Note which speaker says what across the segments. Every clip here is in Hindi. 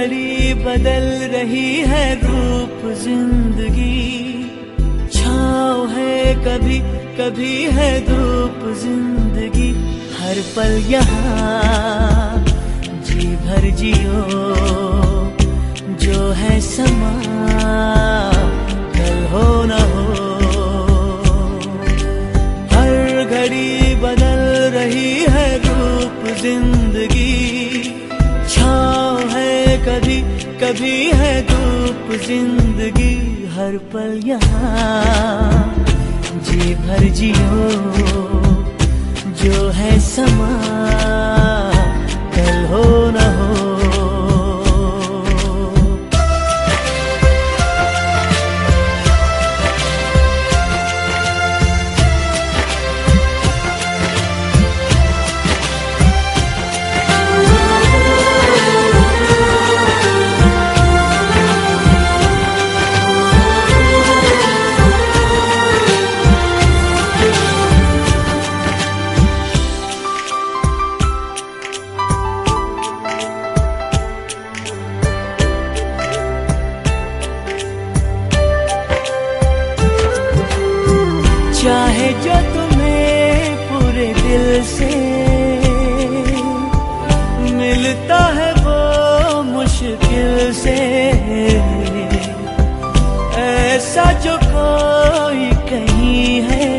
Speaker 1: घड़ी बदल रही है रूप जिंदगी, छाँव है कभी कभी है धूप जिंदगी। हर पल यहाँ जी भर जियो, जो है समा कल हो न हो। हर घड़ी बदल रही है रूप जिंदगी, छाँव है कभी कभी है धूप जिंदगी। हर पल यहाँ जी भर जियो, जो है समा कल हो न हो। चाहे जो तुम्हें पूरे दिल से मिलता है वो मुश्किल से, ऐसा जो कोई कहीं है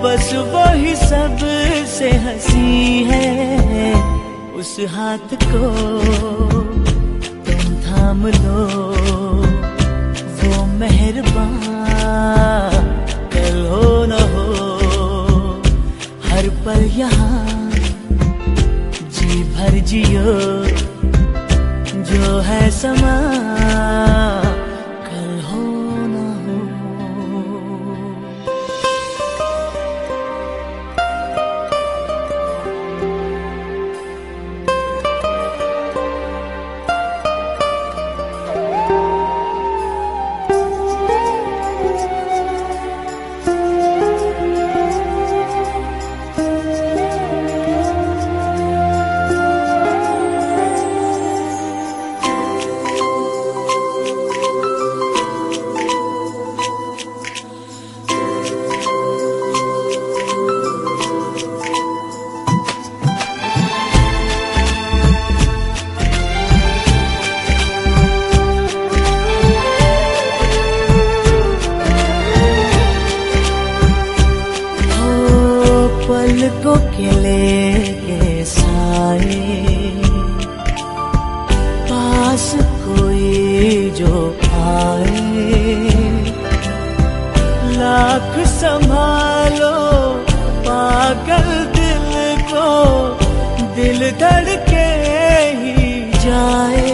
Speaker 1: बस वही सबसे हंसी है। उस हाथ को तुम थाम लो, वो मेहरबान कल हो न हो। हर पल यहाँ जी भर जियो, जो है समा कल हो न हो। पलकों के लेके साए, पास कोई जो आए। लाख संभालो पागल दिल को, दिल धड़के ही जाए।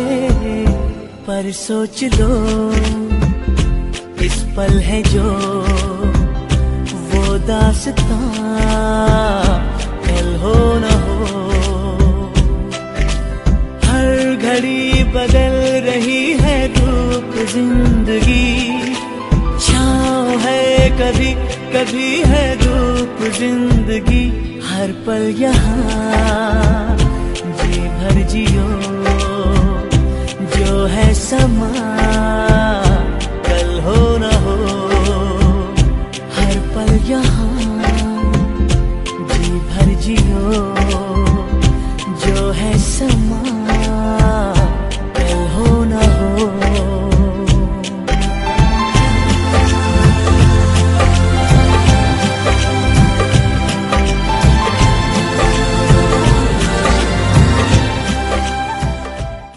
Speaker 1: पर सोच लो इस पल है जो वो दास्तां कल हो न हो। हर घड़ी बदल रही है रूप जिंदगी, छाँव है कभी कभी है धूप जिंदगी। हर पल यहाँ जी भर जियो, जो है समा कल हो न हो। हर पल यहाँ जी भर जियो,